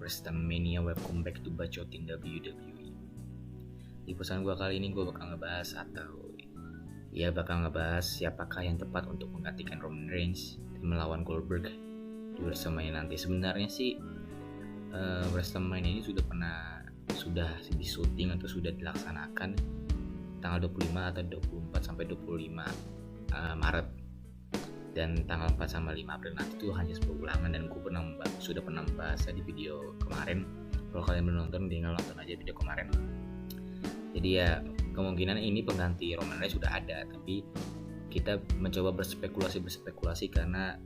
WrestleMania, welcome back to Bacotin WWE. Di pesan gue kali ini gue bakal ngebahas siapakah yang tepat untuk menggantikan Roman Reigns dan melawan Goldberg di WrestleMania nanti. Sebenarnya sih WrestleMania ini sudah disyuting atau sudah dilaksanakan tanggal 25 atau 24 sampai 25 Maret. Dan tanggal 4 sama 5 April nanti itu hanya sebuah ulangan, dan gue sudah pernah membahasnya di video kemarin. Kalau kalian belum nonton, tinggal nonton aja video kemarin. Jadi ya kemungkinan ini pengganti Roman Reigns sudah ada, tapi kita mencoba berspekulasi karena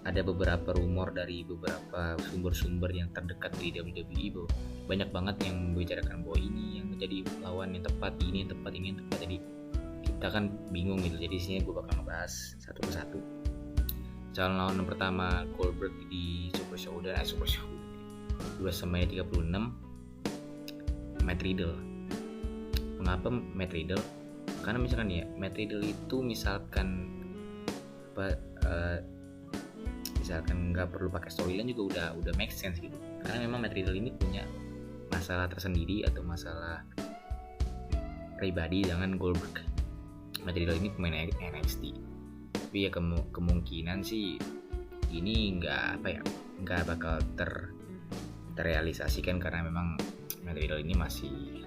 ada beberapa rumor dari beberapa sumber-sumber yang terdekat di WWE bahwa banyak banget yang membicarakan bahwa ini yang menjadi lawan yang tepat, ini yang tepat. Jadi kita kan bingung gitu. Jadi sini gue bakal ngebahas satu persatu. Calon lawan yang pertama Goldberg di Super Showdown WrestleMania 36, Matt Riddle. Mengapa Matt Riddle? Karena misalkan ya Matt Riddle itu misalkan nggak perlu pakai storyline juga udah make sense gitu. Karena memang Matt Riddle ini punya masalah tersendiri atau masalah pribadi dengan Goldberg. Matt Riddle ini pemain NXT, tapi ya kemungkinan sih ini nggak bakal terrealisasikan karena memang Matt Riddle ini masih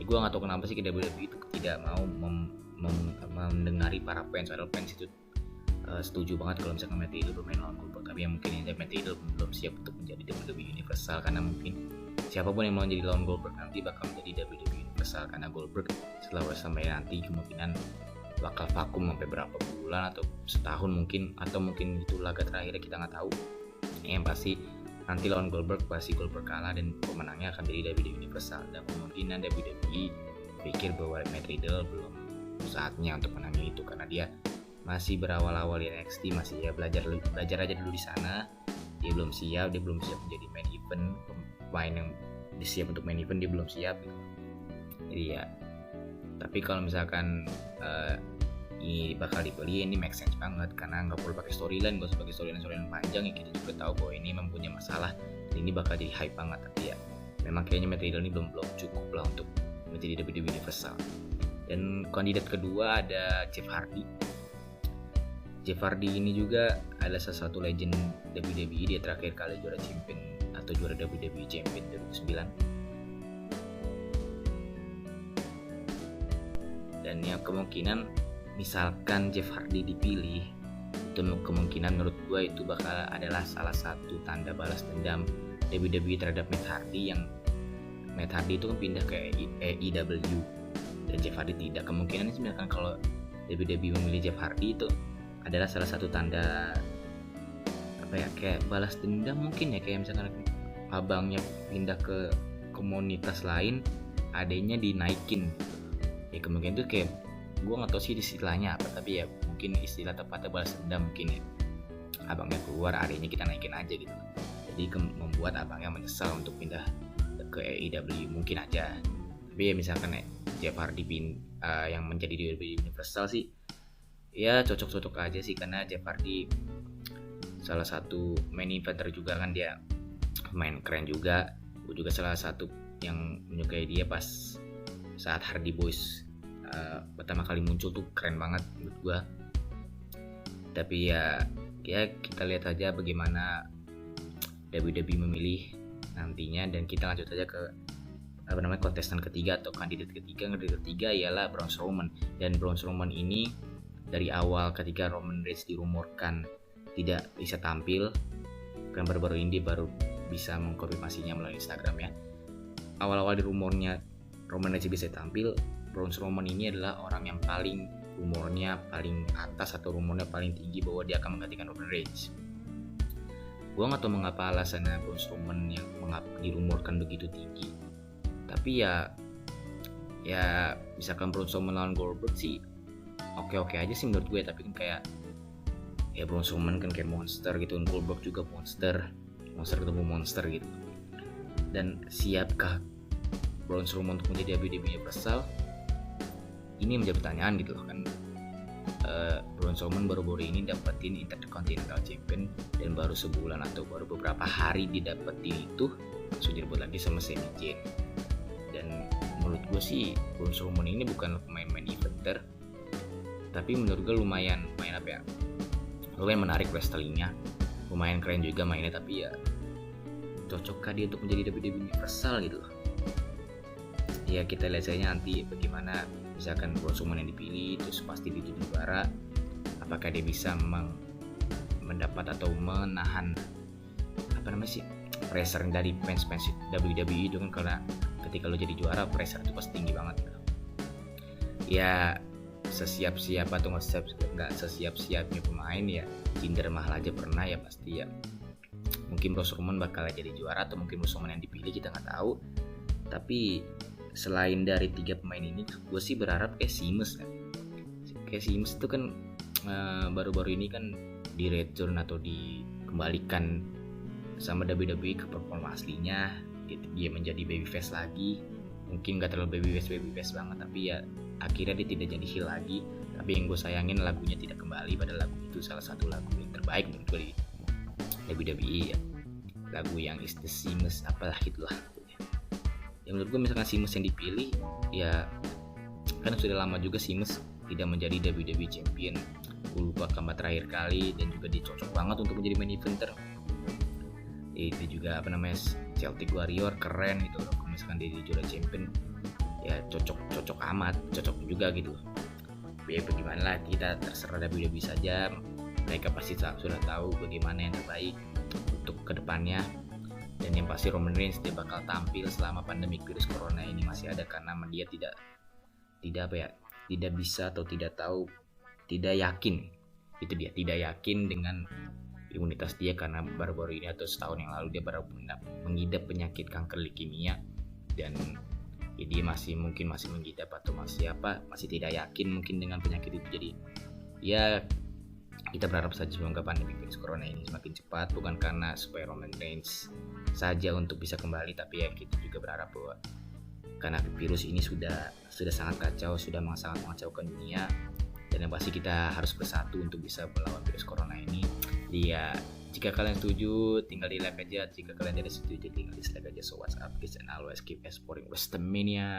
gue nggak tahu kenapa sih WWE itu tidak mau mendengari para fans. Padahal fans itu setuju banget kalau misalkan Matt Riddle bermain lawan Goldberg, tapi ya mungkin Matt Riddle belum siap untuk menjadi WWE Universal, karena mungkin siapapun yang mau jadi lawan Goldberg nanti bakal menjadi WWE Universal, karena Goldberg setelah WrestleMania nanti kemungkinan bakal vakum sampai berapa bulan atau setahun mungkin, atau mungkin itu laga terakhirnya, kita nggak tahu. Yang pasti nanti lawan Goldberg pasti Goldberg kalah dan pemenangnya akan jadi WWE Universal, dan kemungkinan WWE pikir bahwa Matt Riddle belum saatnya untuk menangnya itu karena dia masih berawal-awal di NXT, masih ya belajar aja dulu di sana. Dia belum siap menjadi main event, pemain yang siap untuk main event dia belum siap gitu. Jadi ya, tapi kalau misalkan ini bakal dibeli, ini make sense banget karena nggak perlu pakai storyline, nggak usah pakai storyline panjang ya. Kita juga tahu bahwa ini mempunyai masalah dan ini bakal jadi hype banget. Tapi ya memang kayaknya Matt Riddle ini belum cukup lah untuk menjadi WWE Universal. Dan kandidat kedua ada Jeff Hardy. Jeff Hardy ini juga adalah salah satu legend WWE. Dia terakhir kali juara WWE Champion 2009. Dan yang kemungkinan misalkan Jeff Hardy dipilih, itu kemungkinan menurut gue itu bakal adalah salah satu tanda balas dendam WWE terhadap Matt Hardy, yang Matt Hardy itu kan pindah ke AEW dan Jeff Hardy tidak. Kemungkinan sebenarnya kalau WWE memilih Jeff Hardy itu adalah salah satu tanda kayak balas dendam mungkin ya, kayak misalkan abangnya pindah ke komunitas lain, adanya dinaikin ya. Kemungkinan itu kayak, gue nggak tahu sih istilahnya apa, tapi ya mungkin istilah tepatnya balas dendam mungkin ya. Abangnya keluar, adanya kita naikin aja gitu. Jadi membuat abangnya menyesal untuk pindah ke AEW mungkin aja. Tapi ya misalkan Jeff Hardy yang menjadi WWE Universal sih ya cocok aja sih, karena Jeff Hardy salah satu main eventer juga kan, dia main keren juga. Gue juga salah satu yang menyukai dia pas saat Hardy Boys pertama kali muncul tuh keren banget menurut gue. Tapi ya kita lihat aja bagaimana WWE memilih nantinya, dan kita lanjut aja ke kontestan ketiga atau kandidat ketiga ialah Braun Strowman. Dan Braun Strowman ini dari awal ketika Roman Reigns dirumorkan tidak bisa tampil, kan baru-baru ini baru bisa mengkonfirmasinya melalui Instagram ya. Awal-awal di rumornya Roman Reigns bisa tampil, Braun Strowman ini adalah orang yang rumornya paling atas atau rumornya paling tinggi bahwa dia akan menggantikan Roman Reigns. Gue nggak tahu mengapa alasannya Braun Strowman yang dirumorkan begitu tinggi. Tapi ya misalkan Braun Strowman lawan Goldberg sih oke aja sih menurut gue. Tapi kan kayak ya Braun Strowman kan kayak monster gitu, Goldberg juga monster ketemu monster gitu. Dan siapkah Braun Strowman untuk menjadi WWE Universal? Ini menjadi pertanyaan gitu loh kan. Braun Strowman baru-baru ini dapetin Intercontinental Champion, dan baru sebulan atau baru beberapa hari didapetin itu langsung direbut lagi sama Sami Zayn. Dan menurut gue sih Braun Strowman ini bukan pemain main eventer, tapi menurut gue lumayan apa ya, lumayan menarik wrestlingnya, lumayan keren juga mainnya, tapi ya cocokkah dia untuk menjadi WWE Universal gitu loh. Ya kita lihat saja nanti bagaimana, misalkan Braun Strowman yang dipilih terus pasti dia jadi juara, apakah dia bisa mendapat atau menahan pressure dari fans WWE itu kan, karena ketika lo jadi juara pressure itu pasti tinggi banget gitu. Ya sesiap-siap atau nggak sesiap-siapnya pemain ya Jinder Mahal aja pernah ya pasti ya. Mungkin Braun Strowman bakal jadi juara atau mungkin Braun Strowman yang dipilih, kita nggak tahu. Tapi selain dari 3 pemain ini, gue sih berharap Sheamus kan. Sheamus itu kan baru-baru ini kan di return atau dikembalikan sama WWE ke performa aslinya. Dia menjadi babyface lagi. Mungkin gak terlalu babyface banget, tapi ya akhirnya dia tidak jadi heel lagi. Tapi yang gue sayangin lagunya tidak kembali, padahal lagu itu salah satu lagu yang terbaik menurut gue di WWE ya. Lagu yang Is The Sheamus apalah gitulah. Ya menurut gue misalkan Sheamus yang dipilih, ya kan sudah lama juga Sheamus tidak menjadi WWE Champion. Gue lupa kapan terakhir kali, dan juga dia cocok banget untuk menjadi main eventer. Itu juga Celtic Warrior keren gitu loh. Kalau misalkan dia juara champion ya cocok amat, cocok juga gitu. Ya bagaimana lah, kita terserah WWE saja. Mereka pasti sudah tahu bagaimana yang terbaik untuk kedepannya. Dan yang pasti Roman Reigns dia bakal tampil selama pandemi virus corona ini masih ada, karena dia tidak bisa atau tidak yakin, itu dia tidak yakin dengan imunitas dia, karena baru-baru ini atau setahun yang lalu dia baru mengidap penyakit kanker leukemia, dan ya dia masih mengidap atau masih tidak yakin mungkin dengan penyakit itu. Jadi ya kita berharap saja semoga pandemi virus corona ini semakin cepat, bukan karena supaya Roman Reigns saja untuk bisa kembali, tapi ya kita juga berharap bahwa karena virus ini sudah sangat kacau, sudah sangat mengacaukan dunia, dan yang pasti kita harus bersatu untuk bisa melawan virus corona ini. Ya jika kalian setuju tinggal di like aja, jika kalian tidak setuju tinggal dislike aja. So what's up guys, and always keep exploring WrestleMania.